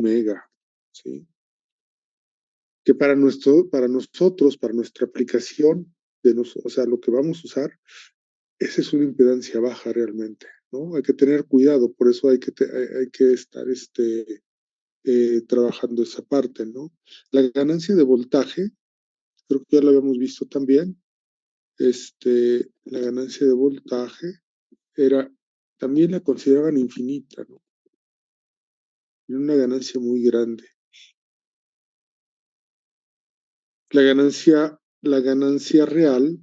mega, ¿sí? Que para nosotros, para nuestra aplicación, o sea, lo que vamos a usar, esa es una impedancia baja realmente, ¿no? Hay que tener cuidado, por eso hay que estar trabajando esa parte, ¿no? La ganancia de voltaje, creo que ya lo habíamos visto también, la ganancia de voltaje también la consideraban infinita, ¿no? Era una ganancia muy grande. La ganancia real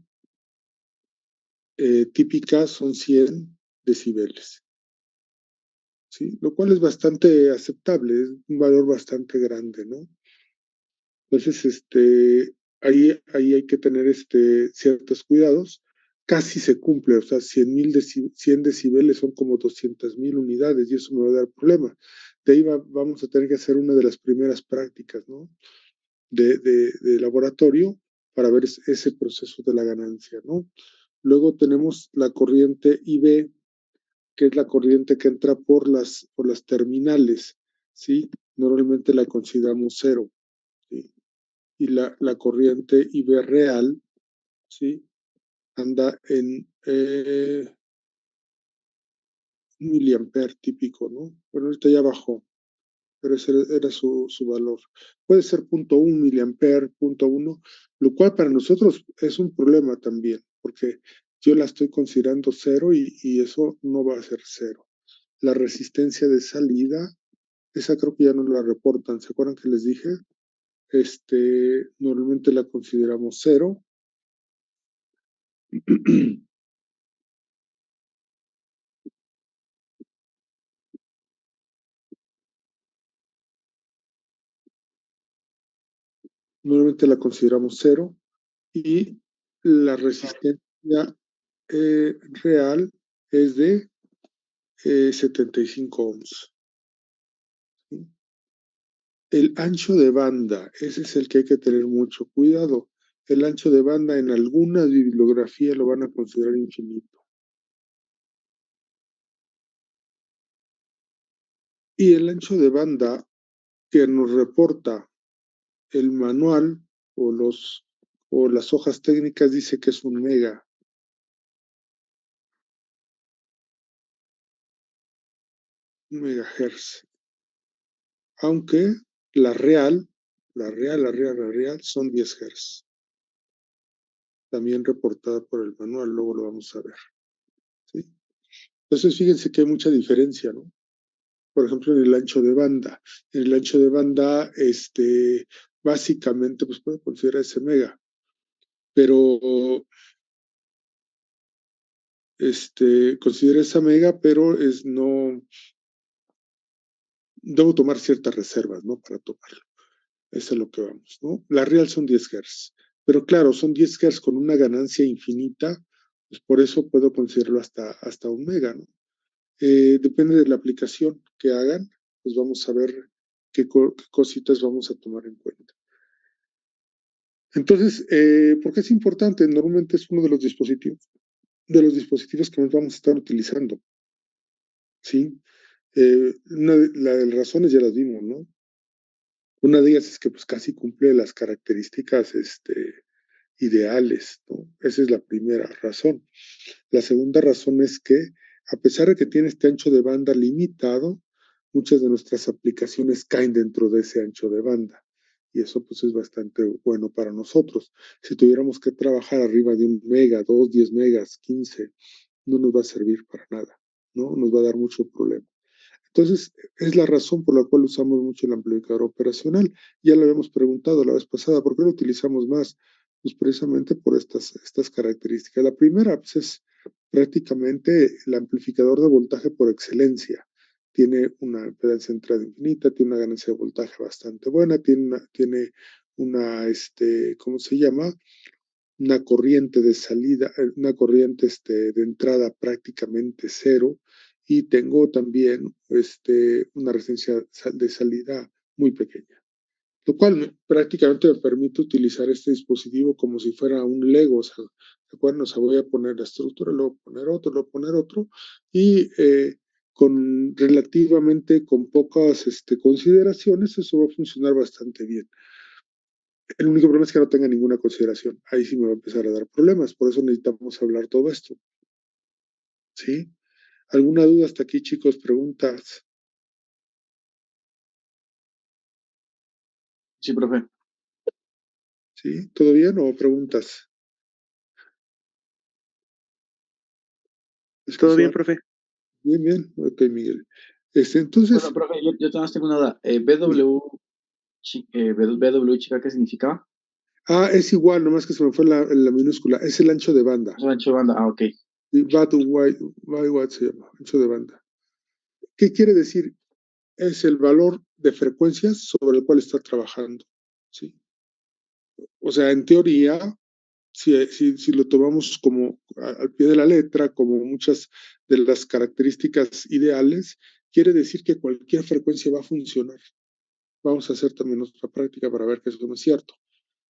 típica son 100 decibeles, ¿sí? Lo cual es bastante aceptable, es un valor bastante grande, ¿no? Entonces, ahí hay que tener ciertos cuidados. Casi se cumple, o sea, 100 decibeles son como 200,000 unidades y eso me va a dar problema. De ahí vamos a tener que hacer una de las primeras prácticas, ¿no? De laboratorio para ver ese proceso de la ganancia, ¿no? Luego tenemos la corriente IB, que es la corriente que entra por las terminales, ¿sí? Normalmente la consideramos cero, ¿sí? Y la corriente IB real, ¿sí? Anda en un miliamper típico, ¿no? Bueno, ahorita ya bajó, pero ese era su valor. Puede ser 0.1 miliamper, 0.1, lo cual para nosotros es un problema también, porque yo la estoy considerando cero y eso no va a ser cero. La resistencia de salida, esa creo que ya no la reportan. ¿Se acuerdan que les dije? Normalmente la consideramos cero. Normalmente la consideramos cero y la resistencia real es de 75 ohms. ¿Sí? El ancho de banda, ese es el que hay que tener mucho cuidado. El ancho de banda en alguna bibliografía lo van a considerar infinito. Y el ancho de banda que nos reporta el manual o las hojas técnicas dice que es un megahertz. Aunque la real son 10 Hz. También reportada por el manual, luego lo vamos a ver. ¿Sí? Entonces, fíjense que hay mucha diferencia, ¿no? Por ejemplo, en el ancho de banda. En el ancho de banda, básicamente, pues puede considerarse mega. Pero, considera esa mega, pero debo tomar ciertas reservas, ¿no? Para tomarlo. Eso es lo que vamos, ¿no? La real son 10 Hz. Pero claro, son 10 Hz con una ganancia infinita, pues por eso puedo considerarlo hasta un mega, ¿no? Depende de la aplicación que hagan, pues vamos a ver qué cositas vamos a tomar en cuenta. Entonces, ¿por qué es importante? Normalmente es uno de los dispositivos que más vamos a estar utilizando, ¿sí? Las razones ya las vimos, ¿no? Una de ellas es que pues casi cumple las características ideales, ¿no? Esa es la primera razón. La segunda razón es que, a pesar de que tiene este ancho de banda limitado, muchas de nuestras aplicaciones caen dentro de ese ancho de banda. Y eso pues es bastante bueno para nosotros. Si tuviéramos que trabajar arriba de 1 mega, 2, 10 megas, 15, no nos va a servir para nada, ¿no? Nos va a dar mucho problema. Entonces, es la razón por la cual usamos mucho el amplificador operacional. Ya lo habíamos preguntado la vez pasada, ¿por qué lo utilizamos más? Pues precisamente por estas características. La primera, pues, es prácticamente el amplificador de voltaje por excelencia. Tiene una impedancia de entrada infinita, tiene una ganancia de voltaje bastante buena, tiene una ¿cómo se llama? Una corriente de salida, una corriente de entrada prácticamente cero, y tengo también una resistencia de salida muy pequeña, lo cual prácticamente me permite utilizar este dispositivo como si fuera un Lego. O sea, ¿de acuerdo? O sea, voy a poner la estructura, luego poner otro, y relativamente con pocas consideraciones, eso va a funcionar bastante bien. El único problema es que no tenga ninguna consideración. Ahí sí me va a empezar a dar problemas. Por eso necesitamos hablar todo esto. ¿Sí? ¿Alguna duda hasta aquí, chicos? ¿Preguntas? Sí, profe. ¿Sí? ¿Todo bien o preguntas? Todo bien, profe. Bien, bien. Ok, Miguel. Entonces, Bueno, profe, yo nada más tengo una duda. BW chica, ¿qué significaba? es igual, nomás que se me fue la minúscula. Es el ancho de banda. Es un ancho de banda. Ah, ok. Watt se llama, ancho de banda. ¿Qué quiere decir? Es el valor de frecuencias sobre el cual está trabajando. ¿Sí? O sea, en teoría, si lo tomamos como al pie de la letra, como muchas de las características ideales, quiere decir que cualquier frecuencia va a funcionar. Vamos a hacer también nuestra práctica para ver que eso no es cierto.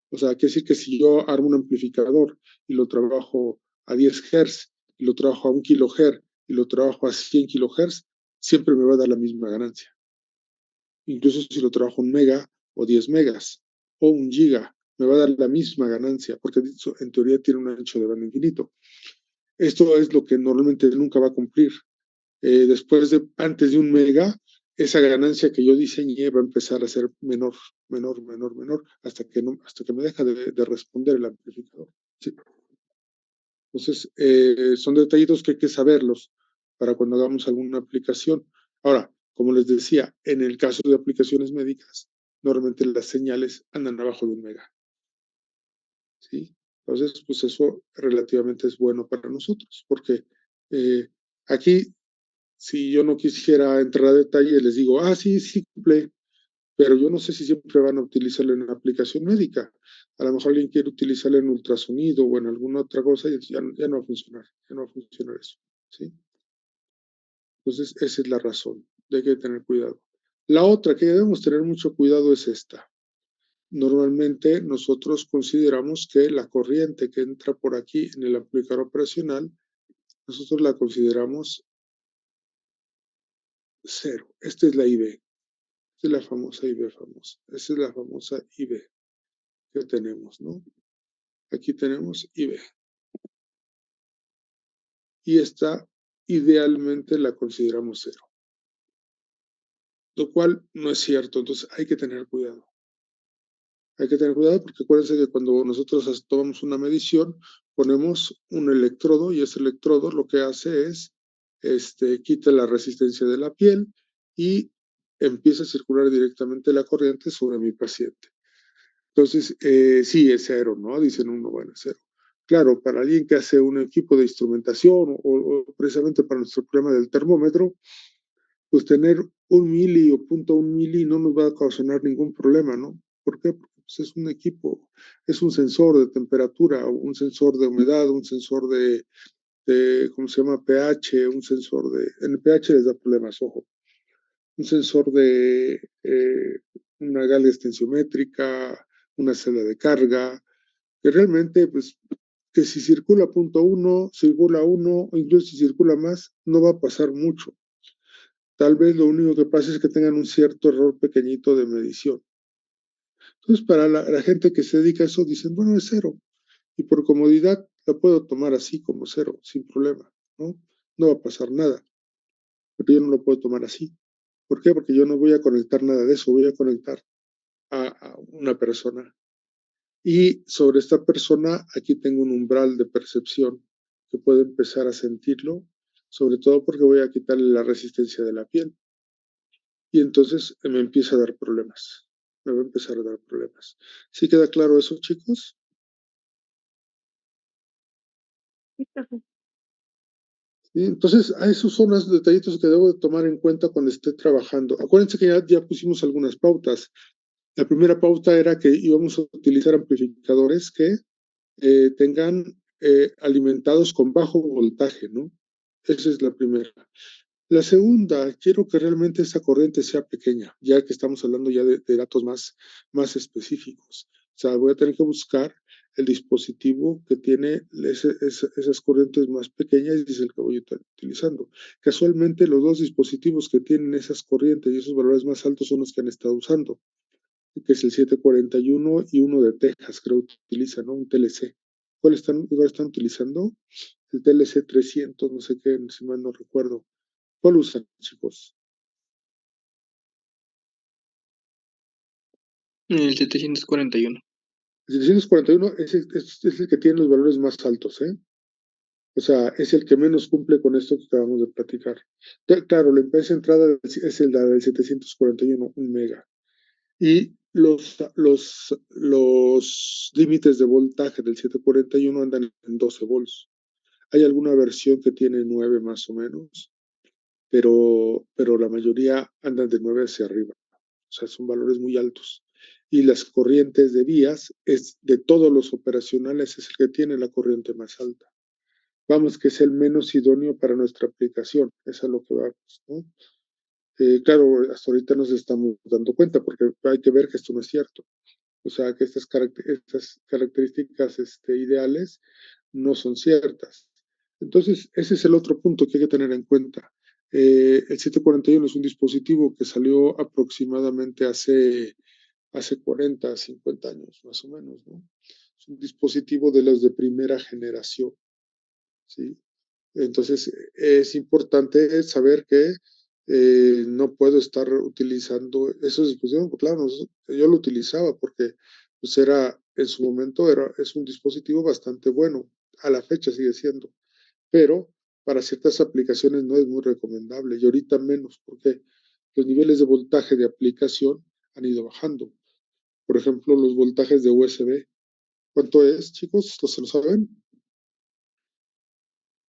O sea, quiere decir que si yo armo un amplificador y lo trabajo a 10 Hz, y lo trabajo a 1 kHz, y lo trabajo a 100 kHz, siempre me va a dar la misma ganancia. Incluso si lo trabajo 1 mega o 10 megas o 1 giga, me va a dar la misma ganancia, porque en teoría tiene un ancho de banda infinito. Esto es lo que normalmente nunca va a cumplir. Antes de 1 mega, esa ganancia que yo diseñé va a empezar a ser menor, hasta que me deja de responder el amplificador. ¿Sí? Entonces, son detallitos que hay que saberlos para cuando hagamos alguna aplicación. Ahora, como les decía, en el caso de aplicaciones médicas, normalmente las señales andan abajo de 1 mega. ¿Sí? Entonces, pues eso relativamente es bueno para nosotros, porque aquí, si yo no quisiera entrar a detalle, les digo, sí, sí cumple, pero yo no sé si siempre van a utilizarlo en una aplicación médica. A lo mejor alguien quiere utilizarlo en ultrasonido o en alguna otra cosa y ya no va a funcionar, ya no va a funcionar eso. ¿Sí? Entonces, esa es la razón de que hay que tener cuidado. La otra que debemos tener mucho cuidado es esta. Normalmente nosotros consideramos que la corriente que entra por aquí en el amplificador operacional, nosotros la consideramos cero. Esta es la IB. Esta es la famosa IB famosa. Esta es la famosa IB que tenemos, ¿no? Aquí tenemos IB. Y esta idealmente la consideramos cero. Lo cual no es cierto, entonces hay que tener cuidado. Hay que tener cuidado porque acuérdense que cuando nosotros tomamos una medición, ponemos un electrodo y ese electrodo lo que hace es quita la resistencia de la piel y empieza a circular directamente la corriente sobre mi paciente. Entonces, sí, es cero, ¿no? Dicen uno, bueno, es cero. Claro, para alguien que hace un equipo de instrumentación o precisamente para nuestro problema del termómetro, pues tener 1 mili o 0.1 mili no nos va a ocasionar ningún problema, ¿no? ¿Por qué? Porque pues, es un equipo, es un sensor de temperatura, un sensor de humedad, un sensor ¿cómo se llama? pH, un sensor en el pH les da problemas, ojo, un sensor de una gala extensiométrica, una celda de carga, que realmente, pues, que si circula 0.1, circula 1, o incluso si circula más, no va a pasar mucho. Tal vez lo único que pasa es que tengan un cierto error pequeñito de medición. Entonces, para la gente que se dedica a eso, dicen, bueno, es cero. Y por comodidad la puedo tomar así como cero, sin problema, ¿no? No va a pasar nada. Pero yo no lo puedo tomar así. ¿Por qué? Porque yo no voy a conectar nada de eso, voy a conectar a una persona. Y sobre esta persona, aquí tengo un umbral de percepción que puede empezar a sentirlo, sobre todo porque voy a quitarle la resistencia de la piel. Y entonces me empieza a dar problemas. Me va a empezar a dar problemas. ¿Sí queda claro eso, chicos? ¿Sí? Entonces, a esos son los detallitos que debo de tomar en cuenta cuando esté trabajando. Acuérdense que ya pusimos algunas pautas. La primera pauta era que íbamos a utilizar amplificadores que tengan alimentados con bajo voltaje, ¿no? Esa es la primera. La segunda, quiero que realmente esa corriente sea pequeña, ya que estamos hablando ya de datos más específicos. O sea, voy a tener que buscar el dispositivo que tiene esas corrientes más pequeñas y es el que voy a estar utilizando. Casualmente, los dos dispositivos que tienen esas corrientes y esos valores más altos son los que han estado usando, que es el 741 y uno de Texas, creo que utilizan, ¿no? Un TLC. ¿Cuál están utilizando? El TLC 300, no sé qué, si mal no recuerdo. ¿Cuál usan, chicos? El 741. El 741 es el que tiene los valores más altos, ¿eh? O sea, es el que menos cumple con esto que acabamos de platicar. Claro, la impedancia de entrada es la del 741, un mega. Y los límites de voltaje del 741 andan en 12 volts. Hay alguna versión que tiene 9 más o menos, pero la mayoría andan de 9 hacia arriba. O sea, son valores muy altos. Y las corrientes de vías, es de todos los operacionales, es el que tiene la corriente más alta. Vamos, que es el menos idóneo para nuestra aplicación. Eso es lo que vamos, ¿no? Claro, hasta ahorita nos estamos dando cuenta, porque hay que ver que esto no es cierto. O sea, que estas características ideales no son ciertas. Entonces, ese es el otro punto que hay que tener en cuenta. El 741 es un dispositivo que salió aproximadamente hace 40, 50 años, más o menos, ¿no? Es un dispositivo de los de primera generación, ¿sí? Entonces, es importante saber que no puedo estar utilizando esos dispositivos. Claro, yo lo utilizaba porque pues en su momento es un dispositivo bastante bueno. A la fecha sigue siendo, pero para ciertas aplicaciones no es muy recomendable y ahorita menos porque los niveles de voltaje de aplicación han ido bajando. Por ejemplo, los voltajes de USB. ¿Cuánto es, chicos? ¿Se lo saben?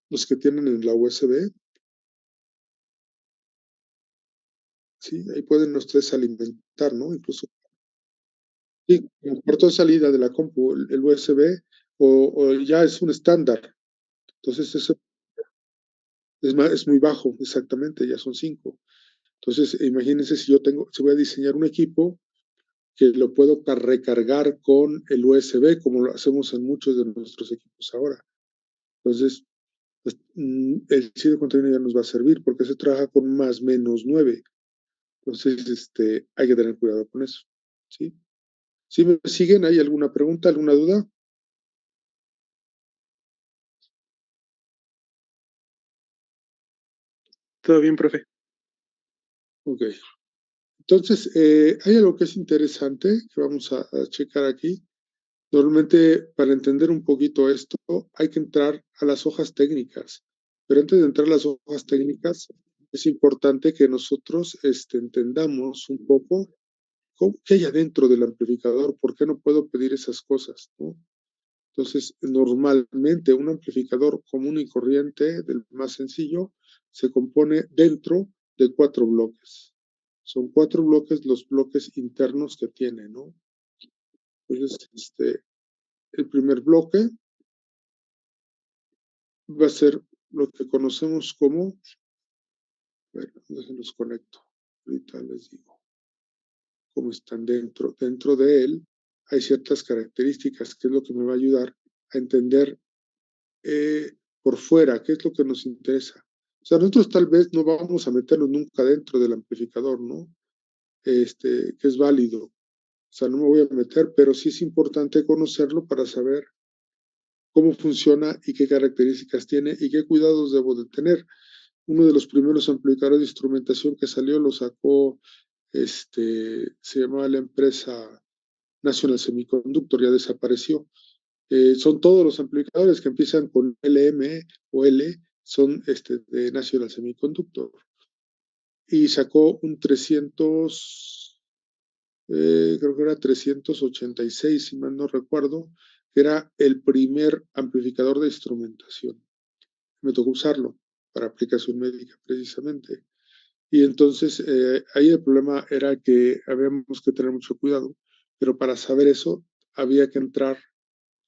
Los que tienen en la USB. Sí, ahí pueden ustedes alimentar, ¿no? Incluso, sí, el puerto de salida de la compu, el USB, o ya es un estándar. Entonces, eso es muy bajo, exactamente, ya son 5. Entonces, imagínense si voy a diseñar un equipo que lo puedo recargar con el USB, como lo hacemos en muchos de nuestros equipos ahora. Entonces, pues, el sitio de contenido ya nos va a servir porque se trabaja con más menos 9. Entonces, hay que tener cuidado con eso, ¿sí? ¿Sí me siguen? ¿Hay alguna pregunta, alguna duda? Todo bien, profe. Ok. Entonces, hay algo que es interesante que vamos a checar aquí. Normalmente, para entender un poquito esto, hay que entrar a las hojas técnicas. Pero antes de entrar a las hojas técnicas, es importante que nosotros entendamos un poco qué hay adentro del amplificador, por qué no puedo pedir esas cosas, ¿no? Entonces, normalmente un amplificador común y corriente, del más sencillo, se compone dentro de 4 bloques. Son 4 bloques los bloques internos que tiene, ¿no? Entonces, el primer bloque va a ser lo que conocemos como, a ver, déjenlos conecto, ahorita les digo cómo están dentro. Dentro de él hay ciertas características, que es lo que me va a ayudar a entender por fuera, qué es lo que nos interesa. O sea, nosotros tal vez no vamos a meterlo nunca dentro del amplificador, ¿no? Que es válido. O sea, no me voy a meter, pero sí es importante conocerlo para saber cómo funciona y qué características tiene y qué cuidados debo de tener. Uno de los primeros amplificadores de instrumentación que salió lo sacó, se llamaba la empresa National Semiconductor, ya desapareció. Son todos los amplificadores que empiezan con LM o L, son de National Semiconductor. Y sacó un 300, creo que era 386, si mal no recuerdo, que era el primer amplificador de instrumentación. Me tocó usarlo para aplicación médica, precisamente. Y entonces ahí el problema era que habíamos que tener mucho cuidado, pero para saber eso había que entrar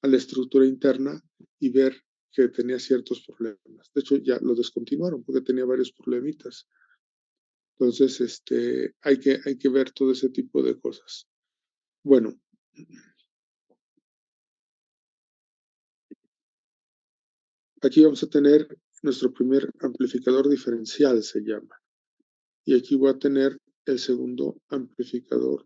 a la estructura interna y ver que tenía ciertos problemas. De hecho, ya lo descontinuaron porque tenía varios problemitas. Entonces, hay que ver todo ese tipo de cosas. Bueno, Aquí vamos a tener nuestro primer amplificador diferencial, se llama. Y aquí voy a tener el segundo amplificador.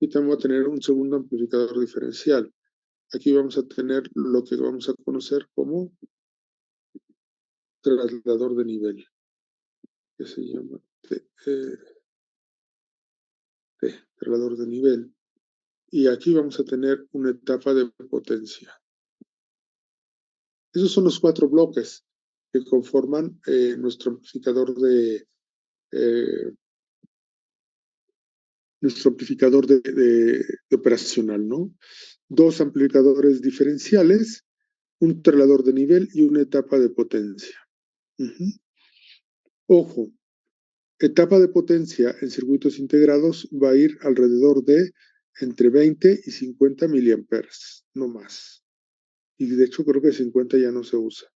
Y también voy a tener un segundo amplificador diferencial. Aquí vamos a tener lo que vamos a conocer como trasladador de nivel, que se llama trasladador de nivel. Y aquí vamos a tener una etapa de potencia. Esos son los 4 bloques que conforman nuestro amplificador de operacional, ¿no? 2 amplificadores diferenciales, un trasladador de nivel y una etapa de potencia. Ojo, etapa de potencia en circuitos integrados va a ir alrededor de entre 20 y 50 miliamperes, no más. Y de hecho creo que 50 ya no se usa,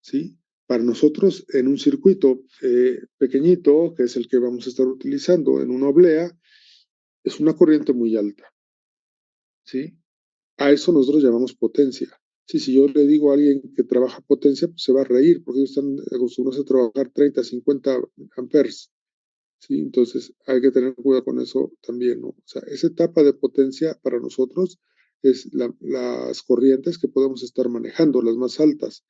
¿sí? Para nosotros, en un circuito pequeñito, que es el que vamos a estar utilizando en una oblea, es una corriente muy alta, ¿sí? A eso nosotros llamamos potencia. Sí, si yo le digo a alguien que trabaja potencia, pues se va a reír, porque ellos están acostumbrados a trabajar 30, 50 amperes, ¿sí? Entonces hay que tener cuidado con eso también, ¿no? O sea, esa etapa de potencia para nosotros es las corrientes que podemos estar manejando, las más altas,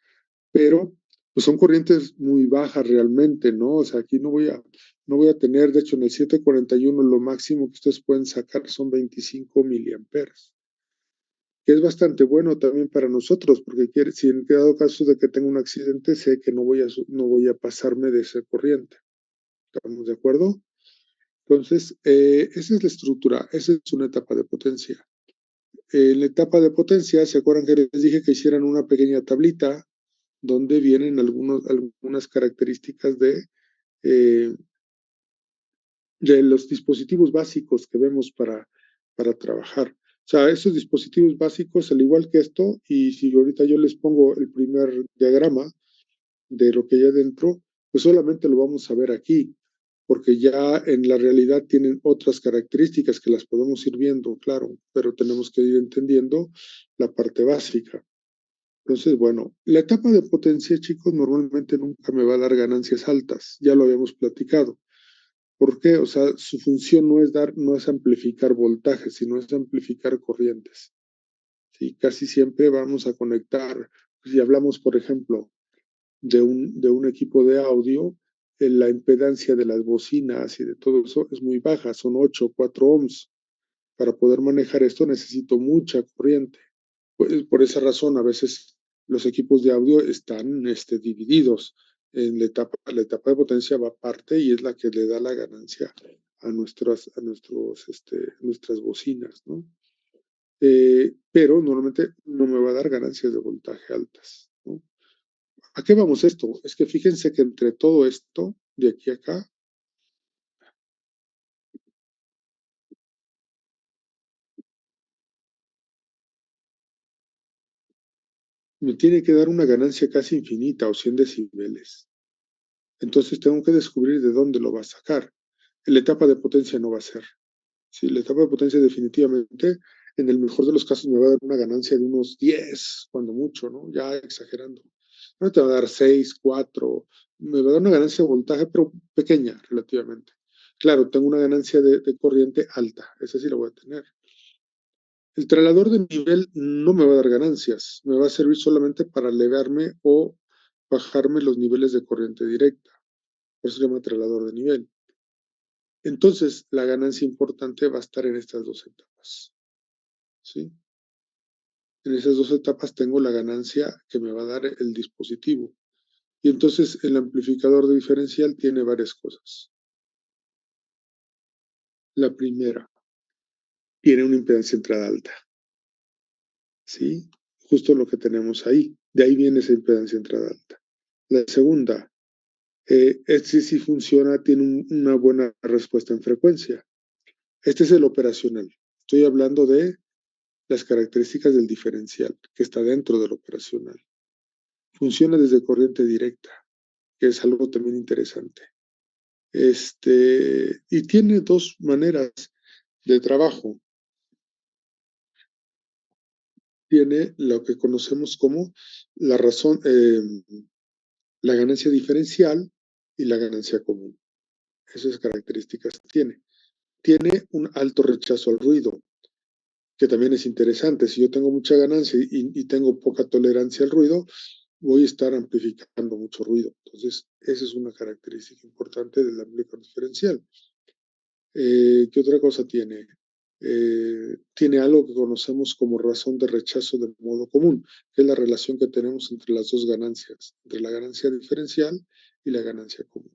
pero pues son corrientes muy bajas realmente, ¿no? O sea, aquí no voy a tener, de hecho en el 741 lo máximo que ustedes pueden sacar son 25 miliamperes, que es bastante bueno también para nosotros, porque si en dado caso de que tenga un accidente, sé que no voy a pasarme de esa corriente. ¿Estamos de acuerdo? Entonces, esa es la estructura, esa es una etapa de potencia. En la etapa de potencia, ¿se acuerdan que les dije que hicieran una pequeña tablita donde vienen algunas características de los dispositivos básicos que vemos para trabajar? O sea, esos dispositivos básicos, al igual que esto, y si ahorita yo les pongo el primer diagrama de lo que hay adentro, pues solamente lo vamos a ver aquí, porque ya en la realidad tienen otras características que las podemos ir viendo, claro, pero tenemos que ir entendiendo la parte básica. Entonces, bueno, la etapa de potencia, chicos, normalmente nunca me va a dar ganancias altas, ya lo habíamos platicado. ¿Por qué? O sea, su función no es amplificar voltajes, sino es amplificar corrientes. ¿Sí? Casi siempre vamos a conectar, si hablamos, por ejemplo, de un equipo de audio, la impedancia de las bocinas y de todo eso es muy baja, son 8 o 4 ohms. Para poder manejar esto necesito mucha corriente. Pues, por esa razón, a veces los equipos de audio están divididos. La etapa de potencia va aparte y es la que le da la ganancia a nuestras bocinas, ¿no? Pero normalmente no me va a dar ganancias de voltaje altas, ¿no? ¿A qué vamos esto? Es que fíjense que entre todo esto, de aquí a acá, me tiene que dar una ganancia casi infinita o 100 decibeles. Entonces tengo que descubrir de dónde lo va a sacar. La etapa de potencia no va a ser. Sí, la etapa de potencia definitivamente, en el mejor de los casos, me va a dar una ganancia de unos 10, cuando mucho, ¿no? Ya exagerando. No te va a dar 6, 4, me va a dar una ganancia de voltaje, pero pequeña relativamente. Claro, tengo una ganancia de corriente alta, esa sí la voy a tener. El trasladador de nivel no me va a dar ganancias, me va a servir solamente para elevarme o bajarme los niveles de corriente directa. Por eso se llama trasladador de nivel. Entonces, la ganancia importante va a estar en estas 2 etapas, ¿sí? En esas 2 etapas tengo la ganancia que me va a dar el dispositivo. Y entonces el amplificador de diferencial tiene varias cosas. La primera, tiene una impedancia entrada alta, ¿sí? Justo lo que tenemos ahí. De ahí viene esa impedancia entrada alta. La segunda, sí funciona, tiene una buena respuesta en frecuencia. Este es el operacional. Estoy hablando de las características del diferencial que está dentro del operacional. Funciona desde corriente directa, que es algo también interesante. Y tiene 2 maneras de trabajo. tiene lo que conocemos como la razón, la ganancia diferencial y la ganancia común. Esas características tiene. Tiene un alto rechazo al ruido, que también es interesante. Si yo tengo mucha ganancia y tengo poca tolerancia al ruido, voy a estar amplificando mucho ruido. Entonces, esa es una característica importante del amplificador diferencial. ¿Qué otra cosa tiene? Tiene algo que conocemos como razón de rechazo de modo común, que es la relación que tenemos entre las dos ganancias, entre la ganancia diferencial y la ganancia común.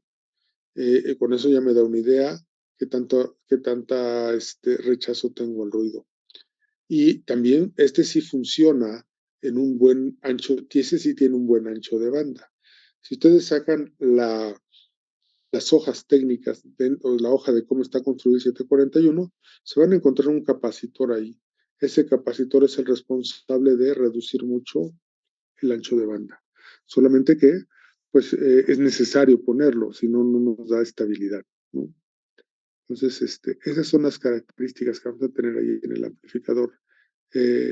Con eso ya me da una idea qué tanta rechazo tengo al ruido. Y también sí funciona en un buen ancho, ese sí tiene un buen ancho de banda. Si ustedes sacan las hojas técnicas o la hoja de cómo está construido el 741, se van a encontrar un capacitor ahí. Ese capacitor es el responsable de reducir mucho el ancho de banda. Solamente que pues es necesario ponerlo, si no, no nos da estabilidad, ¿no? Entonces, esas son las características que vamos a tener ahí en el amplificador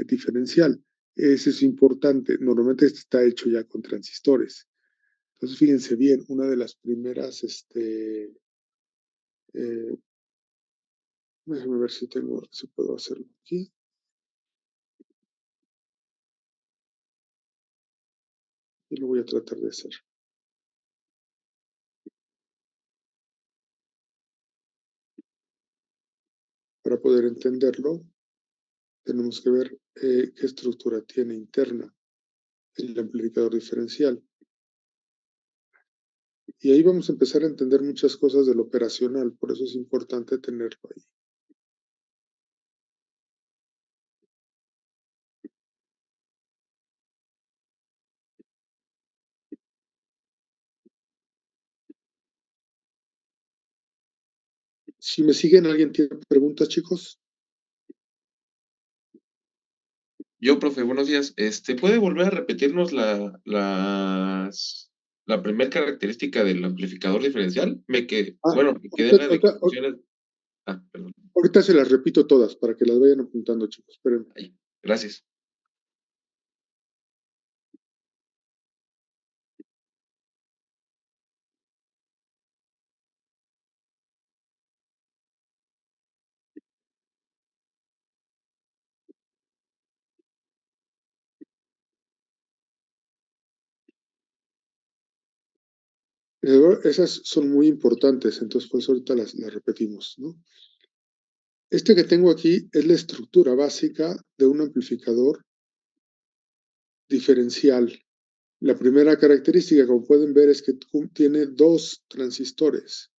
diferencial. Eso es importante. Normalmente está hecho ya con transistores. Entonces, fíjense bien, una de las primeras, déjame ver si puedo hacerlo aquí. Y lo voy a tratar de hacer. Para poder entenderlo, tenemos que ver qué estructura tiene interna el amplificador diferencial. Y ahí vamos a empezar a entender muchas cosas del operacional, por eso es importante tenerlo ahí. Si me siguen, ¿alguien tiene preguntas, chicos? Yo, profe, buenos días. ¿Puede volver a repetirnos la primera característica del amplificador diferencial? Me quedé en las definiciones. Perdón. Ahorita se las repito todas para que las vayan apuntando, chicos. Espérenme. Ahí, gracias. Esas son muy importantes, entonces pues ahorita las repetimos, ¿no? Que tengo aquí es la estructura básica de un amplificador diferencial. La primera característica, como pueden ver, es que tiene dos transistores.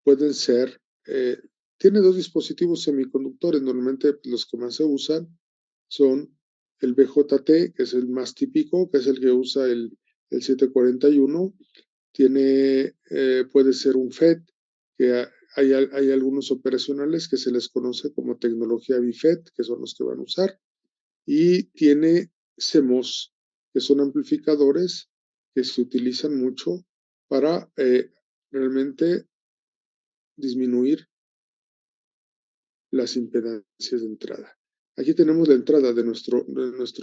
Pueden ser, tiene dos dispositivos semiconductores. Normalmente los que más se usan son el BJT, que es el más típico, que es el que usa el 741. Puede ser un FET, que hay algunos operacionales que se les conoce como tecnología BIFET, que son los que van a usar, y tiene CMOS, que son amplificadores que se utilizan mucho para realmente disminuir las impedancias de entrada. Aquí tenemos la entrada de nuestro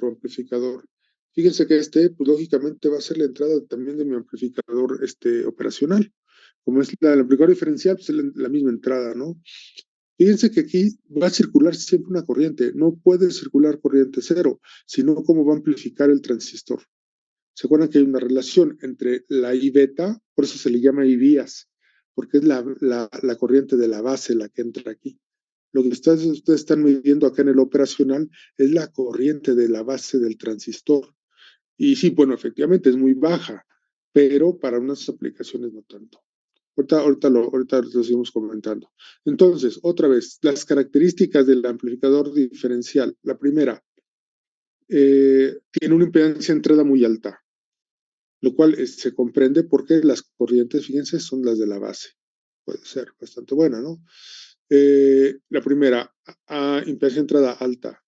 amplificador. Fíjense que pues, lógicamente va a ser la entrada también de mi amplificador operacional. Como es el amplificador diferencial, pues es la misma entrada, ¿no? Fíjense que aquí va a circular siempre una corriente. No puede circular corriente cero, sino cómo va a amplificar el transistor. ¿Se acuerdan que hay una relación entre la I beta? Por eso se le llama I vías, porque es la corriente de la base la que entra aquí. Lo que ustedes están midiendo acá en el operacional es la corriente de la base del transistor. Y sí, bueno, efectivamente es muy baja, pero para unas aplicaciones no tanto. Ahorita lo seguimos comentando. Entonces, otra vez, las características del amplificador diferencial. La primera, tiene una impedancia de entrada muy alta, lo cual se comprende porque las corrientes, fíjense, son las de la base. Puede ser bastante buena, ¿no? La primera, impedancia de entrada alta.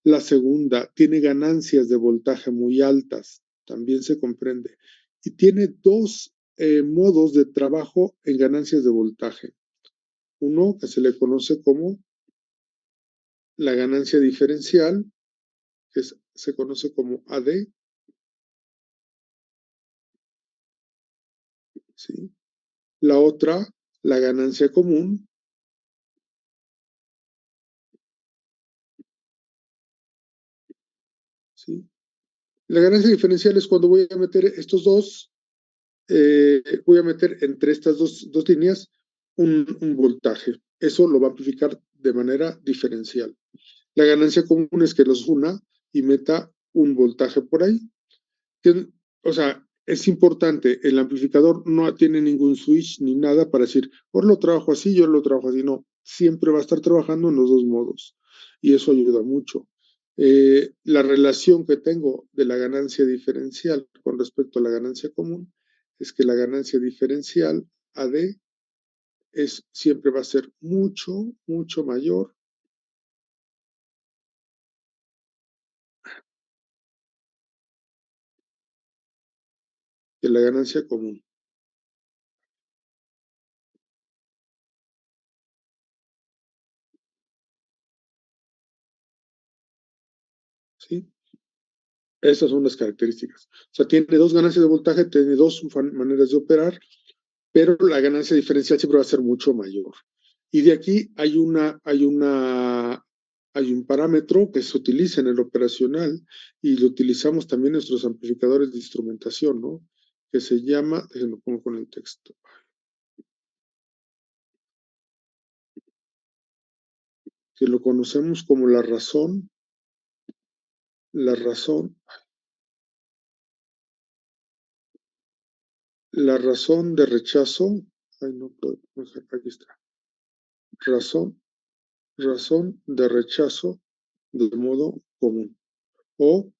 La segunda, tiene ganancias de voltaje muy altas, también se comprende. Y tiene dos modos de trabajo en ganancias de voltaje. Uno que se le conoce como la ganancia diferencial, que es se conoce como AD, ¿sí? La otra, la ganancia común, ¿sí? La ganancia diferencial es cuando voy a meter estos dos, voy a meter entre estas dos líneas un voltaje. Eso lo va a amplificar de manera diferencial. La ganancia común es que los una y meta un voltaje por ahí. O sea, es importante, el amplificador no tiene ningún switch ni nada para decir, por lo trabajo así, yo lo trabajo así. No, siempre va a estar trabajando en los dos modos y eso ayuda mucho. La relación que tengo de la ganancia diferencial con respecto a la ganancia común es que la ganancia diferencial AD siempre va a ser mucho, mucho mayor que la ganancia común. ¿Sí? Esas son las características. O sea, tiene dos ganancias de voltaje, tiene dos maneras de operar, pero la ganancia diferencial siempre va a ser mucho mayor. Y de aquí hay un parámetro que se utiliza en el operacional y lo utilizamos también en nuestros amplificadores de instrumentación, ¿no? Que se llama, déjenlo pongo con el texto, que lo conocemos como la razón de rechazo. Ay, no puedo, aquí está. Razón de rechazo de modo común. O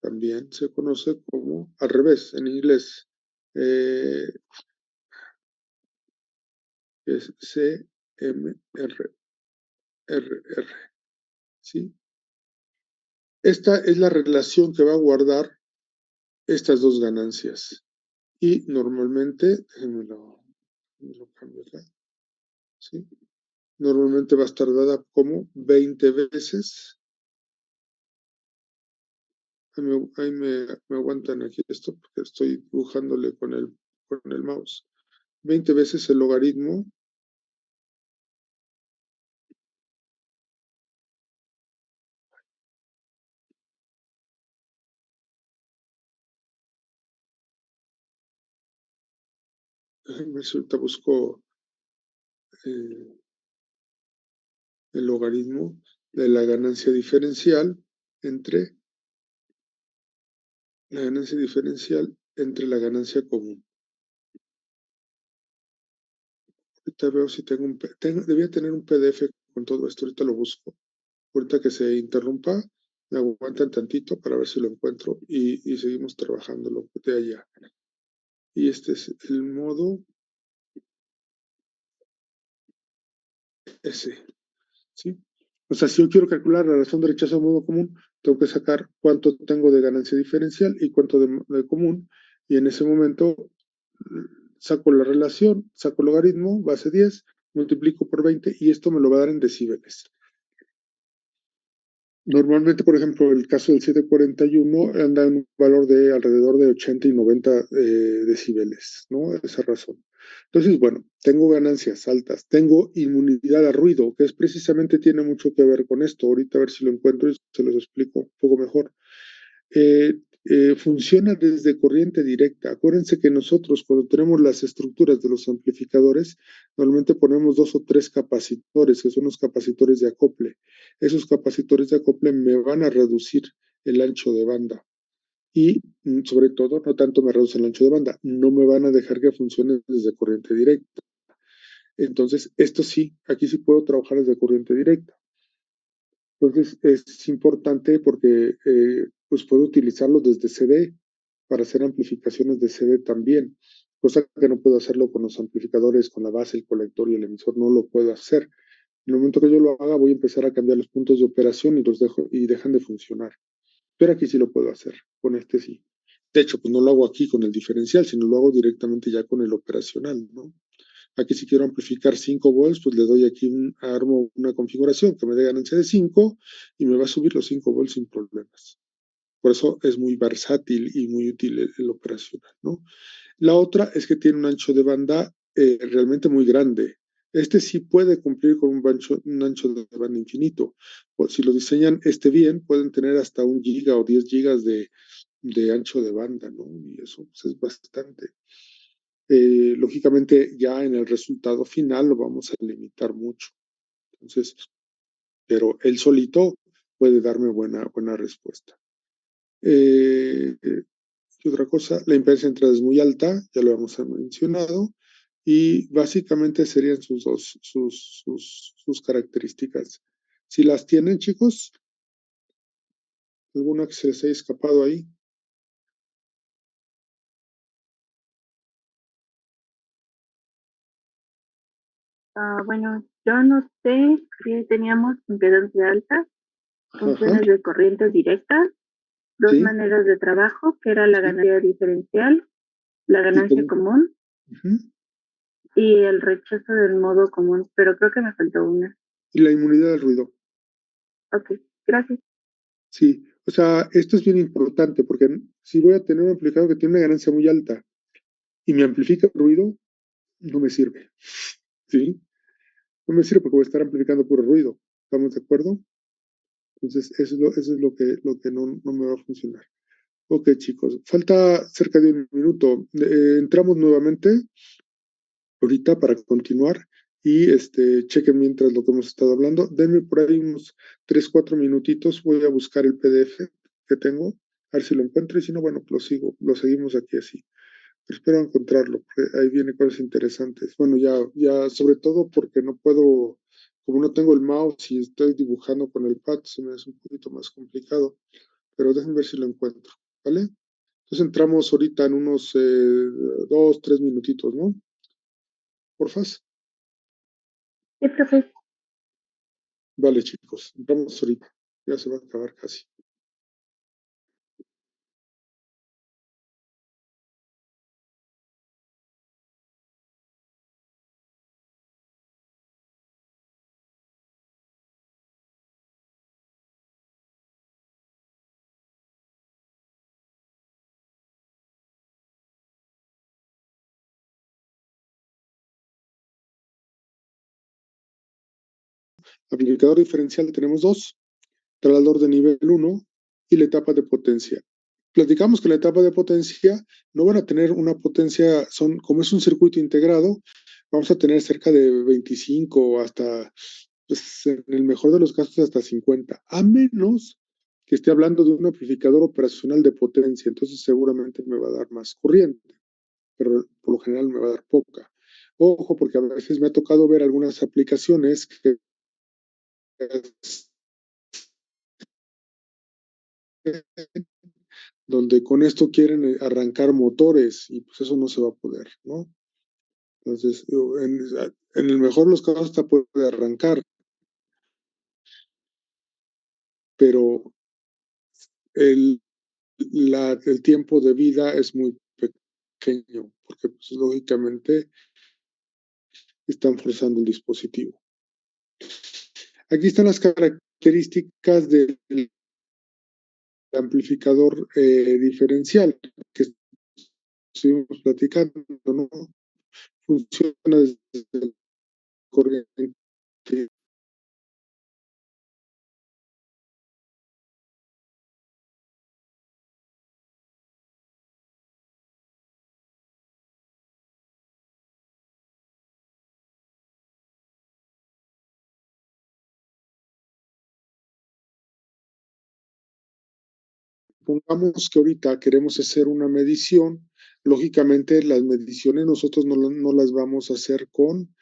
también se conoce como al revés, en inglés, es CMRR, ¿sí? Esta es la relación que va a guardar estas dos ganancias. Y normalmente, déjenme lo cambio acá, ¿sí? Normalmente va a estar dada como 20 veces. Ahí me aguantan aquí esto porque estoy dibujándole con el mouse. 20 veces el logaritmo resulta busco el logaritmo de la ganancia diferencial entre la ganancia común. Ahorita veo si debía tener un PDF con todo esto, ahorita lo busco. Ahorita que se interrumpa, me aguantan tantito para ver si lo encuentro y seguimos trabajándolo de allá. Y este es el modo S, ¿sí? O sea, si yo quiero calcular la razón de rechazo a modo común, tengo que sacar cuánto tengo de ganancia diferencial y cuánto de común, y en ese momento saco la relación, saco el logaritmo, base 10, multiplico por 20 y esto me lo va a dar en decibeles. Normalmente, por ejemplo, el caso del 741 anda en un valor de alrededor de 80 y 90 decibeles, ¿no? Esa razón. Entonces, bueno, tengo ganancias altas, tengo inmunidad a ruido, que precisamente tiene mucho que ver con esto. Ahorita a ver si lo encuentro y se los explico un poco mejor. Funciona desde corriente directa. Acuérdense que nosotros cuando tenemos las estructuras de los amplificadores, normalmente ponemos 2 o 3 capacitores, que son los capacitores de acople. Esos capacitores de acople me van a reducir el ancho de banda. Y sobre todo, no tanto me reducen el ancho de banda, no me van a dejar que funcione desde corriente directa. Entonces, esto sí, aquí sí puedo trabajar desde corriente directa. Entonces, es importante porque pues puedo utilizarlo desde CD para hacer amplificaciones de CD también, cosa que no puedo hacerlo con los amplificadores, con la base, el colector y el emisor, no lo puedo hacer. En el momento que yo lo haga, voy a empezar a cambiar los puntos de operación y los dejo y dejan de funcionar. Pero aquí sí lo puedo hacer, con este sí. De hecho, pues no lo hago aquí con el diferencial, sino lo hago directamente ya con el operacional, ¿no? Aquí si quiero amplificar 5 volts, pues le doy aquí, armo una configuración que me dé ganancia de 5 y me va a subir los 5 volts sin problemas. Por eso es muy versátil y muy útil el operacional, ¿no? La otra es que tiene un ancho de banda realmente muy grande. Este sí puede cumplir con un ancho de banda infinito. O si lo diseñan bien, pueden tener hasta 1 giga o 10 gigas de ancho de banda, ¿no? Y eso pues, es bastante. Lógicamente, ya en el resultado final lo vamos a limitar mucho. Entonces, pero él solito puede darme buena respuesta. ¿Qué otra cosa? La impedancia de entrada es muy alta, ya lo hemos mencionado, y básicamente serían sus características. Si las tienen, chicos, ¿alguna que se les haya escapado ahí? Bueno, yo noté que teníamos impedancia alta, funciones de corriente directa, dos maneras de trabajo, que era la ganancia diferencial, la ganancia común y el rechazo del modo común, pero creo que me faltó una. Y la inmunidad al ruido. Ok, gracias. Sí, o sea, esto es bien importante porque si voy a tener un amplificador que tiene una ganancia muy alta y me amplifica el ruido, no me sirve. ¿Sí? No me sirve porque voy a estar amplificando puro ruido. ¿Estamos de acuerdo? Entonces, eso es lo que no me va a funcionar. Ok, chicos, falta cerca de 1 minuto. Entramos nuevamente ahorita para continuar y chequen mientras lo que hemos estado hablando. Denme por ahí unos 3, 4 minutitos. Voy a buscar el PDF que tengo, a ver si lo encuentro y si no, bueno, lo seguimos aquí así. Pero espero encontrarlo, porque ahí viene cosas interesantes. Bueno, ya sobre todo porque no puedo, como no tengo el mouse y estoy dibujando con el pad, se me hace un poquito más complicado, pero déjenme ver si lo encuentro, ¿vale? Entonces entramos ahorita en unos 2, 3 minutitos, ¿no? Porfas. Sí, profe. Vale, chicos, entramos ahorita. Ya se va a acabar casi. Amplificador diferencial tenemos 2, traslador de nivel 1 y la etapa de potencia. Platicamos que la etapa de potencia no van a tener una potencia, como es un circuito integrado, vamos a tener cerca de 25 hasta, pues, en el mejor de los casos, hasta 50, a menos que esté hablando de un amplificador operacional de potencia, entonces seguramente me va a dar más corriente, pero por lo general me va a dar poca. Ojo, porque a veces me ha tocado ver algunas aplicaciones que donde con esto quieren arrancar motores y pues eso no se va a poder, ¿no? Entonces, en el mejor de los casos hasta puede arrancar, pero el tiempo de vida es muy pequeño, porque pues, lógicamente están forzando el dispositivo. Aquí están las características del amplificador diferencial que estuvimos platicando, ¿no? Funciona desde corriente. Pongamos que ahorita queremos hacer una medición, lógicamente las mediciones nosotros no las vamos a hacer con,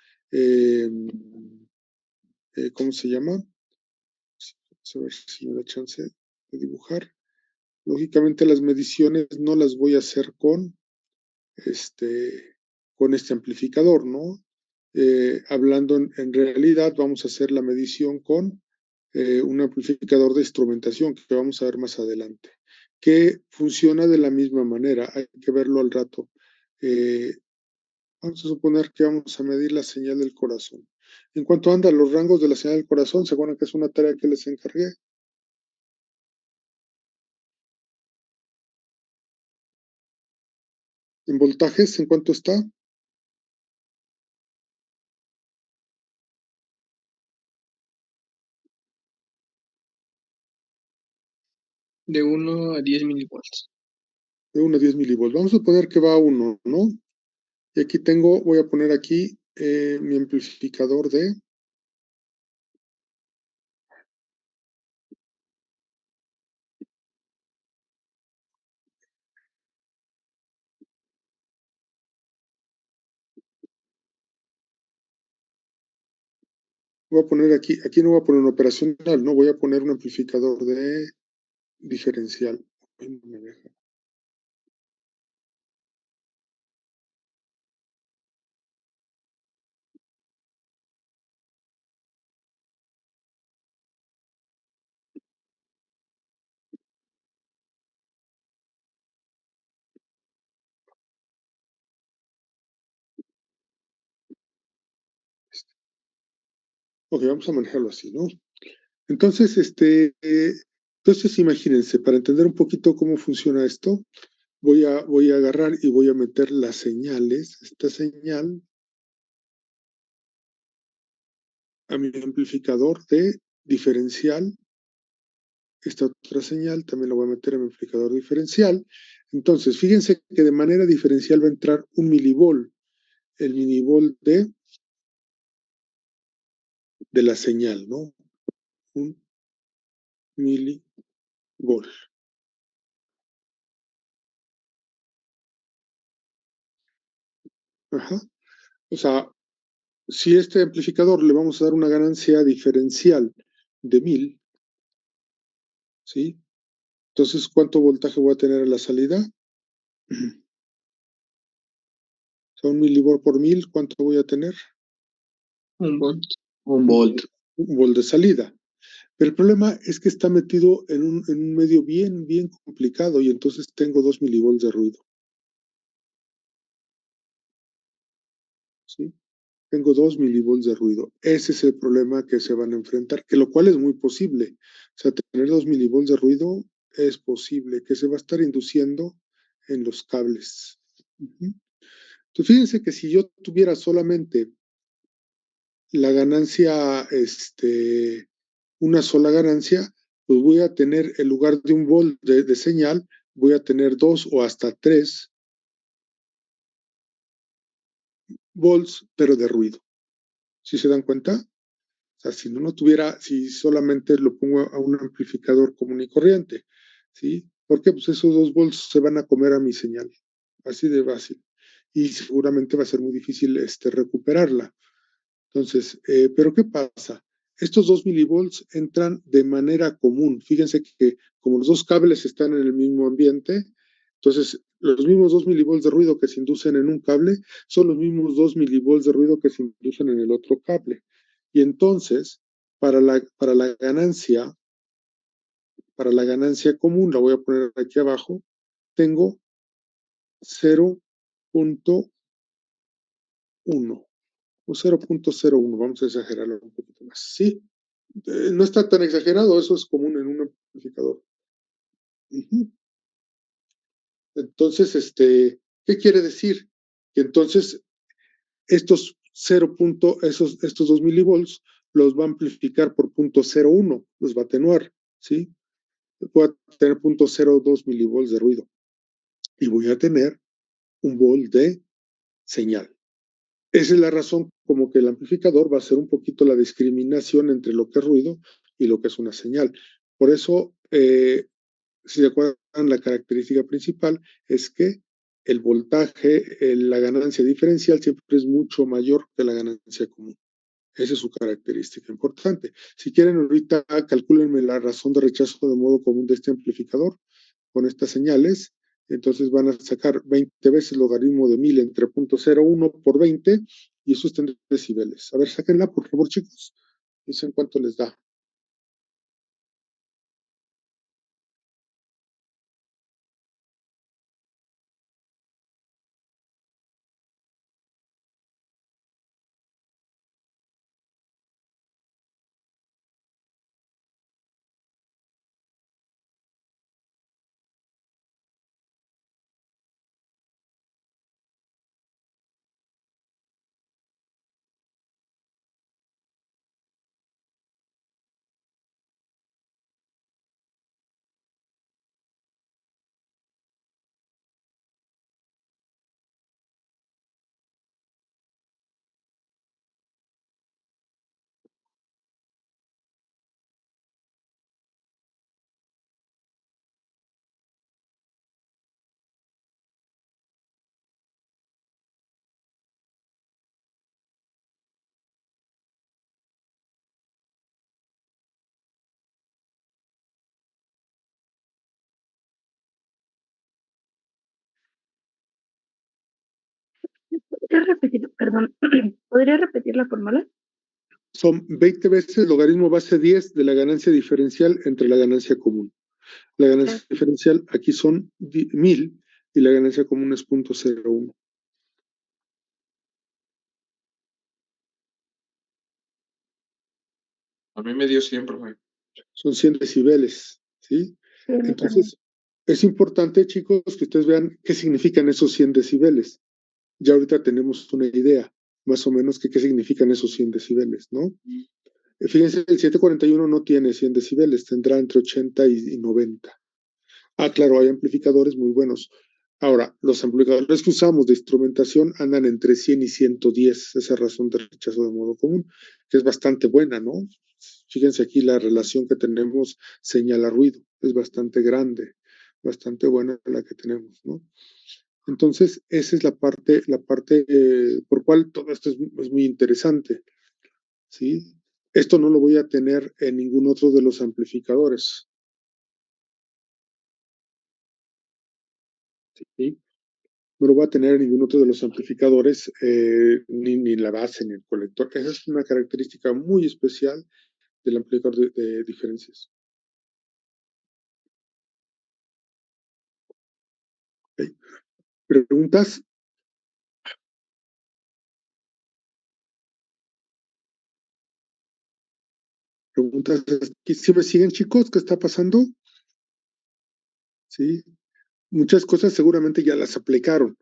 ¿cómo se llama? A ver si me da chance de dibujar. Lógicamente las mediciones no las voy a hacer con este amplificador, ¿no? Hablando en realidad vamos a hacer la medición con un amplificador de instrumentación que vamos a ver más adelante, que funciona de la misma manera, hay que verlo al rato. Vamos a suponer que vamos a medir la señal del corazón. En cuanto anda los rangos de la señal del corazón, ¿se acuerdan que es una tarea que les encargué? En voltajes, ¿en cuánto está? De 1 a 10 milivolts. De 1 a 10 milivolts. Vamos a suponer que va a 1, ¿no? Y aquí voy a poner aquí mi amplificador de voy a poner aquí no voy a poner un operacional, no voy a poner un amplificador de diferencial. Ay, no me deja. Ok, vamos a manejarlo así, ¿no? Entonces, entonces imagínense, para entender un poquito cómo funciona esto, voy a agarrar y voy a meter las señales, esta señal, a mi amplificador de diferencial. Esta otra señal también la voy a meter en mi amplificador diferencial. Entonces, fíjense que de manera diferencial va a entrar un milivolt, el milivolt de la señal, ¿no? Un milivolt. Ajá. O sea, si a este amplificador le vamos a dar una ganancia diferencial de 1000, ¿sí? Entonces, ¿cuánto voltaje voy a tener a la salida? Son 1000 milivolt por 1000, ¿cuánto voy a tener? 1 volt. Un volt. Un volt de salida. Pero el problema es que está metido en un medio bien, bien complicado y entonces tengo 2 milivolts de ruido. ¿Sí? Tengo 2 milivolts de ruido. Ese es el problema que se van a enfrentar, que lo cual es muy posible. O sea, tener 2 milivolts de ruido es posible, que se va a estar induciendo en los cables. Entonces, fíjense que si yo tuviera solamente la ganancia, una sola ganancia, pues voy a tener, en lugar de un volt de señal, voy a tener 2 o hasta 3 volts, pero de ruido. ¿Sí se dan cuenta? O sea, si no tuviera, si solamente lo pongo a un amplificador común y corriente, ¿sí? Porque pues esos 2 volts se van a comer a mi señal, así de fácil. Y seguramente va a ser muy difícil recuperarla. Entonces, pero ¿qué pasa? Estos 2 milivolts entran de manera común. Fíjense que como los dos cables están en el mismo ambiente, entonces los mismos 2 milivolts de ruido que se inducen en un cable son los mismos 2 milivolts de ruido que se inducen en el otro cable. Y entonces, para la ganancia común, la voy a poner aquí abajo, tengo 0.1 o 0.01, vamos a exagerarlo un poquito más, ¿sí? No está tan exagerado, eso es común en un amplificador. Entonces, ¿qué quiere decir? Que entonces estos 2 milivolts los va a amplificar por 0.01, los va a atenuar, ¿sí? Voy a tener 0.02 milivolts de ruido y voy a tener un volt de señal. Esa es la razón como que el amplificador va a hacer un poquito la discriminación entre lo que es ruido y lo que es una señal. Por eso, si se acuerdan, la característica principal es que el voltaje, la ganancia diferencial siempre es mucho mayor que la ganancia común. Esa es su característica importante. Si quieren, ahorita calcúlenme la razón de rechazo de modo común de este amplificador con estas señales. Entonces van a sacar 20 veces el logaritmo de 1000 entre 0.01 por 20 y eso está en decibeles. A ver, sáquenla, por favor, chicos. Dicen cuánto les da. ¿Podría repetir, perdón, ¿podría repetir la fórmula? Son 20 veces logaritmo base 10 de la ganancia diferencial entre la ganancia común. La ganancia diferencial aquí son 1000 y la ganancia común es 0.01. A mí me dio 100, profe. Son 100 decibeles, ¿sí? Sí, Entonces, es importante, chicos, que ustedes vean qué significan esos 100 decibeles. Ya ahorita tenemos una idea, más o menos, qué significan esos 100 decibeles, ¿no? Fíjense, el 741 no tiene 100 decibeles, tendrá entre 80 y 90. Ah, claro, hay amplificadores muy buenos. Ahora, los amplificadores que usamos de instrumentación andan entre 100 y 110, esa razón de rechazo de modo común, que es bastante buena, ¿no? Fíjense aquí la relación que tenemos señal-ruido, es bastante grande, bastante buena la que tenemos, ¿no? Entonces, esa es la parte por cual todo esto es muy interesante, ¿sí? Esto no lo voy a tener en ningún otro de los amplificadores, ¿sí? No lo voy a tener en ningún otro de los amplificadores, ni en la base, ni en el colector. Esa es una característica muy especial del amplificador de diferencias. ¿Okay? ¿Preguntas? ¿Preguntas? ¿Sí me siguen, chicos? ¿Qué está pasando? Sí. Muchas cosas seguramente ya las aplicaron.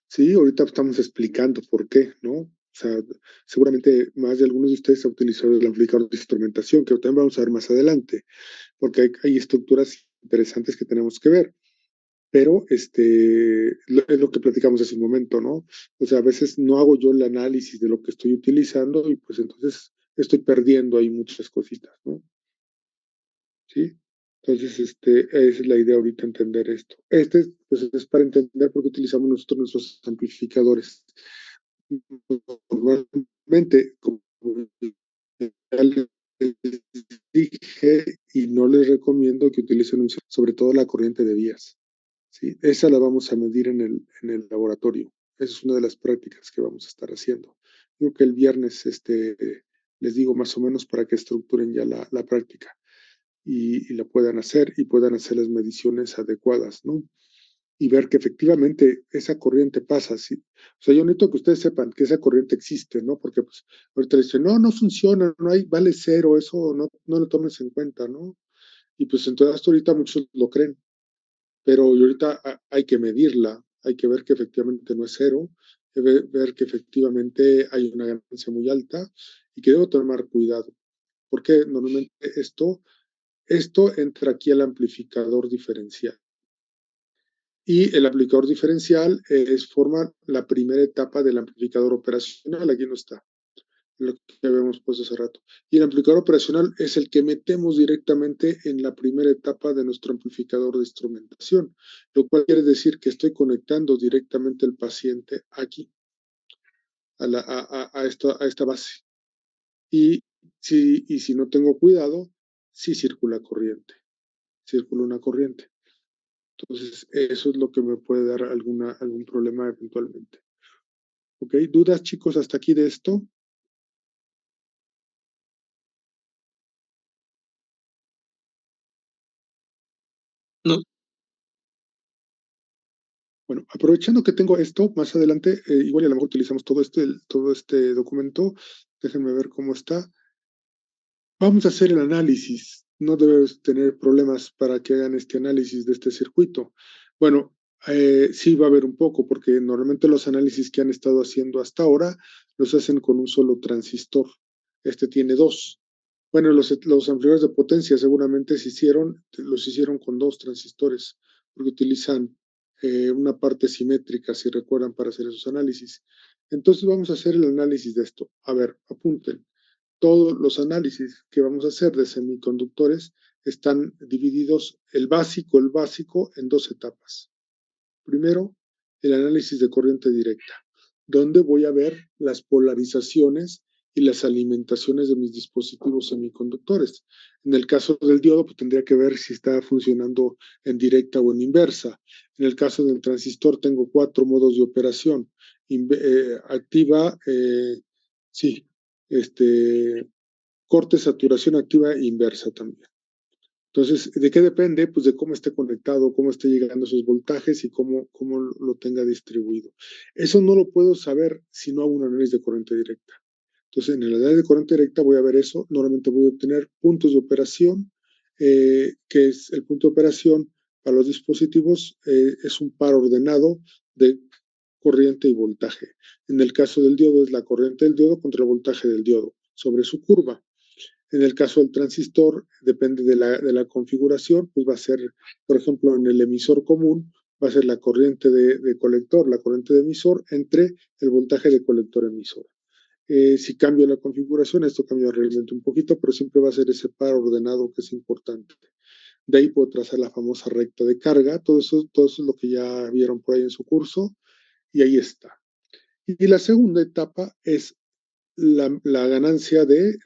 Sí, ahorita estamos explicando por qué, ¿no? O sea, seguramente más de algunos de ustedes han utilizado el amplificador de instrumentación, que también vamos a ver más adelante, porque hay estructuras interesantes que tenemos que ver. Pero es lo que platicamos hace un momento, ¿no? O sea, a veces no hago yo el análisis de lo que estoy utilizando y pues entonces estoy perdiendo ahí muchas cositas, ¿no? ¿Sí? Entonces, es la idea ahorita entender esto. Pues, es para entender por qué utilizamos nosotros nuestros amplificadores. Normalmente, como ya les dije, y no les recomiendo que utilicen sobre todo la corriente de vías. ¿Sí? Esa la vamos a medir en el laboratorio. Esa es una de las prácticas que vamos a estar haciendo. Creo que el viernes les digo más o menos para que estructuren ya la práctica y la puedan hacer y puedan hacer las mediciones adecuadas, ¿no? Y ver que efectivamente esa corriente pasa. ¿Sí? O sea, yo necesito que ustedes sepan que esa corriente existe, ¿no? Porque pues ahorita dicen, no funciona, no hay, vale cero, eso no lo tomes en cuenta, ¿no? Y pues entonces hasta ahorita muchos lo creen, pero ahorita hay que medirla, hay que ver que efectivamente no es cero, ver que efectivamente hay una ganancia muy alta y que debo tomar cuidado, porque normalmente esto entra aquí al amplificador diferencial. Y el amplificador diferencial forma la primera etapa del amplificador operacional, aquí no está, lo que habíamos puesto hace rato. Y el amplificador operacional es el que metemos directamente en la primera etapa de nuestro amplificador de instrumentación, lo cual quiere decir que estoy conectando directamente al paciente aquí, a esta base. Y si no tengo cuidado, sí circula una corriente. Entonces, eso es lo que me puede dar algún problema eventualmente. ¿Ok? ¿Dudas, chicos, hasta aquí de esto? No. Bueno, aprovechando que tengo esto, más adelante, igual a lo mejor utilizamos todo este documento. Déjenme ver cómo está. Vamos a hacer el análisis. No debes tener problemas para que hagan este análisis de este circuito. Bueno, sí va a haber un poco, porque normalmente los análisis que han estado haciendo hasta ahora los hacen con un solo transistor. Este tiene dos. Bueno, los amplificadores de potencia seguramente los hicieron con dos transistores, porque utilizan una parte simétrica, si recuerdan, para hacer esos análisis. Entonces vamos a hacer el análisis de esto. A ver, apunten. Todos los análisis que vamos a hacer de semiconductores están divididos el básico, en dos etapas. Primero, el análisis de corriente directa, donde voy a ver las polarizaciones y las alimentaciones de mis dispositivos semiconductores. En el caso del diodo, pues tendría que ver si está funcionando en directa o en inversa. En el caso del transistor, tengo 4 modos de operación. activa, sí, corte, saturación activa e inversa también. Entonces, ¿de qué depende? Pues de cómo esté conectado, cómo esté llegando esos voltajes y cómo lo tenga distribuido. Eso no lo puedo saber si no hago un análisis de corriente directa. Entonces, en el análisis de corriente directa voy a ver eso. Normalmente voy a obtener puntos de operación, que es el punto de operación para los dispositivos, es un par ordenado de corriente y voltaje. En el caso del diodo es la corriente del diodo contra el voltaje del diodo sobre su curva. En el caso del transistor, depende de la configuración, pues va a ser, por ejemplo, en el emisor común, va a ser la corriente de colector, la corriente de emisor, entre el voltaje de colector emisor. Si cambio la configuración, esto cambia realmente un poquito, pero siempre va a ser ese par ordenado que es importante. De ahí puedo trazar la famosa recta de carga, todo eso es lo que ya vieron por ahí en su curso, y ahí está. Y la segunda etapa es la ganancia del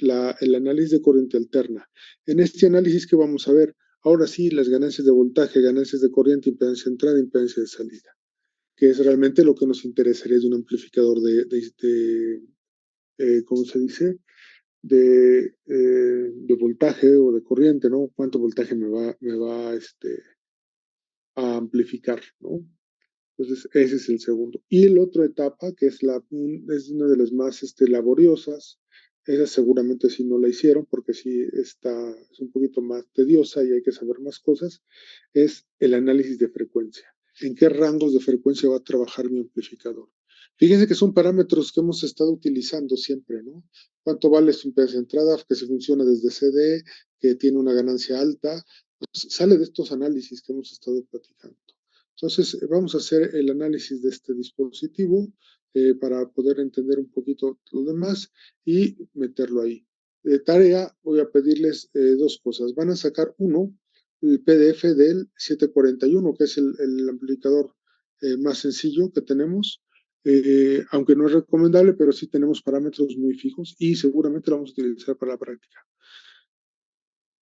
análisis de corriente alterna. En este análisis que vamos a ver, ahora sí, las ganancias de voltaje, ganancias de corriente, impedancia de entrada, impedancia de salida, que es realmente lo que nos interesaría de un amplificador ¿cómo se dice? De voltaje o de corriente, ¿no? ¿Cuánto voltaje me va a amplificar, ¿no? Entonces, ese es el segundo. Y la otra etapa, que es una de las más laboriosas, esa seguramente sí no la hicieron, porque sí es un poquito más tediosa y hay que saber más cosas, es el análisis de frecuencia. ¿En qué rangos de frecuencia va a trabajar mi amplificador? Fíjense que son parámetros que hemos estado utilizando siempre, ¿no? ¿Cuánto vale su impedancia de entrada? Que se funciona desde CD, que tiene una ganancia alta. Pues sale de estos análisis que hemos estado platicando. Entonces, vamos a hacer el análisis de este dispositivo para poder entender un poquito lo demás y meterlo ahí. De tarea, voy a pedirles dos cosas. Van a sacar el PDF del 741, que es el amplificador más sencillo que tenemos, aunque no es recomendable, pero sí tenemos parámetros muy fijos y seguramente lo vamos a utilizar para la práctica.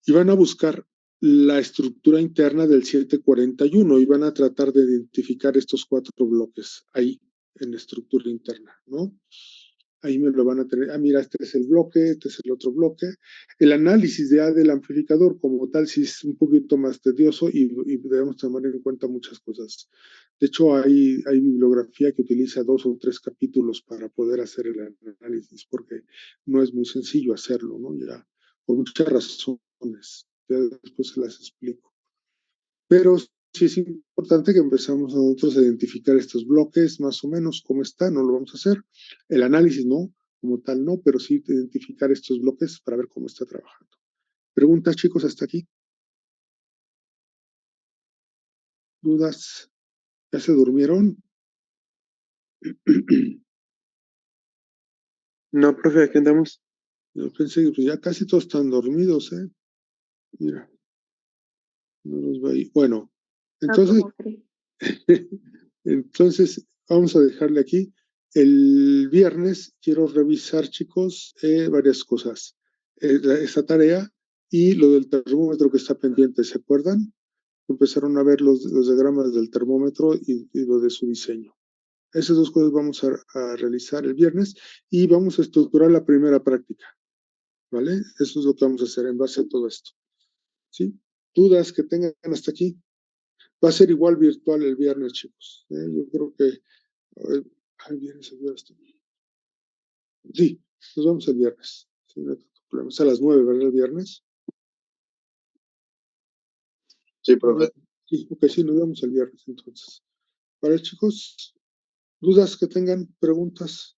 Y van a buscar la estructura interna del 741 y van a tratar de identificar estos 4 bloques ahí en la estructura interna, ¿no? Ahí me lo van a tener. Mira, este es el bloque, este es el otro bloque. El análisis del amplificador como tal sí es un poquito más tedioso y debemos tomar en cuenta muchas cosas. De hecho, hay bibliografía que utiliza 2 o 3 capítulos para poder hacer el análisis, porque no es muy sencillo hacerlo, ¿no? Ya, por muchas razones. Ya después se las explico. Pero sí es importante que empezamos nosotros a identificar estos bloques, más o menos cómo están, no lo vamos a hacer. El análisis no, como tal no, pero sí identificar estos bloques para ver cómo está trabajando. ¿Preguntas, chicos, hasta aquí? ¿Dudas? ¿Ya se durmieron? No, profe, aquí andamos. Yo pensé que pues ya casi todos están dormidos, ¿eh? Mira, no los veo ahí. Bueno, entonces, entonces vamos a dejarle aquí. El viernes quiero revisar, chicos, varias cosas. Esta tarea y lo del termómetro que está pendiente, ¿se acuerdan? Empezaron a ver los diagramas del termómetro y lo de su diseño. Esas dos cosas vamos a realizar el viernes y vamos a estructurar la primera práctica, ¿vale? Eso es lo que vamos a hacer en base a todo esto, ¿sí? ¿Dudas que tengan hasta aquí? Va a ser igual virtual el viernes, chicos. Yo creo que el viernes. Sí, nos vemos el viernes. Sí, no hay problema. Es a las 9, ¿verdad? El viernes. Sí, profe. Sí, ok, sí, nos vemos el viernes entonces. Vale, chicos, dudas que tengan, preguntas.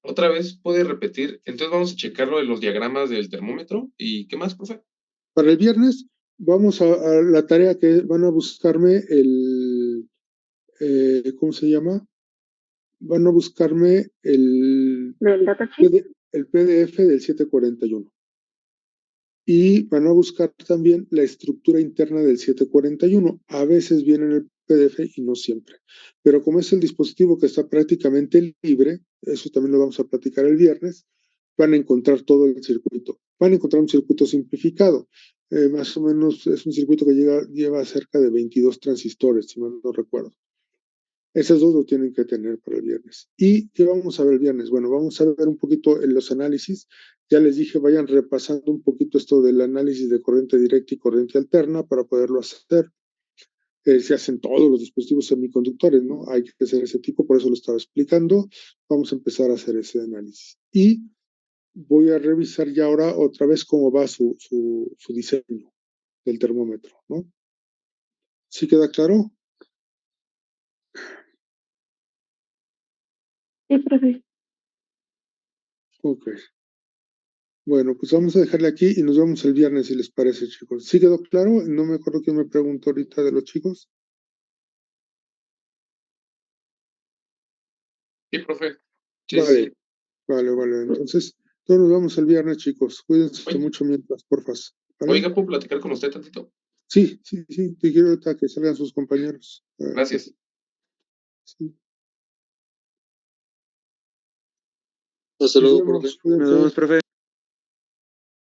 Otra vez, ¿puede repetir? Entonces vamos a checar lo de los diagramas del termómetro. ¿Y qué más, profe? Para el viernes vamos a la tarea que van a buscarme ¿cómo se llama? Van a buscarme el PDF del 741. Y van a buscar también la estructura interna del 741. A veces viene en el PDF y no siempre. Pero como es el dispositivo que está prácticamente libre, eso también lo vamos a platicar el viernes, van a encontrar todo el circuito. Van a encontrar un circuito simplificado. Más o menos es un circuito que lleva cerca de 22 transistores, si mal no recuerdo. Esos dos lo tienen que tener para el viernes. ¿Y qué vamos a ver el viernes? Bueno, vamos a ver un poquito en los análisis. Ya les dije, vayan repasando un poquito esto del análisis de corriente directa y corriente alterna para poderlo hacer. Se hacen todos los dispositivos semiconductores, ¿no? Hay que hacer ese tipo, por eso lo estaba explicando. Vamos a empezar a hacer ese análisis. Y voy a revisar ya ahora otra vez cómo va su diseño del termómetro, ¿no? ¿Sí queda claro? Sí, profe. Ok. Bueno, pues vamos a dejarle aquí y nos vemos el viernes, si les parece, chicos. ¿Sí quedó claro? No me acuerdo quién me preguntó ahorita de los chicos. Sí, profe. Sí, Vale, sí. vale. Entonces, todos nos vemos el viernes, chicos. Cuídense Oye. mucho mientras, porfa. ¿Vale? Oiga, ¿puedo platicar con usted tantito? Sí. Te quiero ahorita que salgan sus compañeros. Gracias. Sí. Hasta Nos luego, vemos, profe. cuídense. Nos vemos, profe.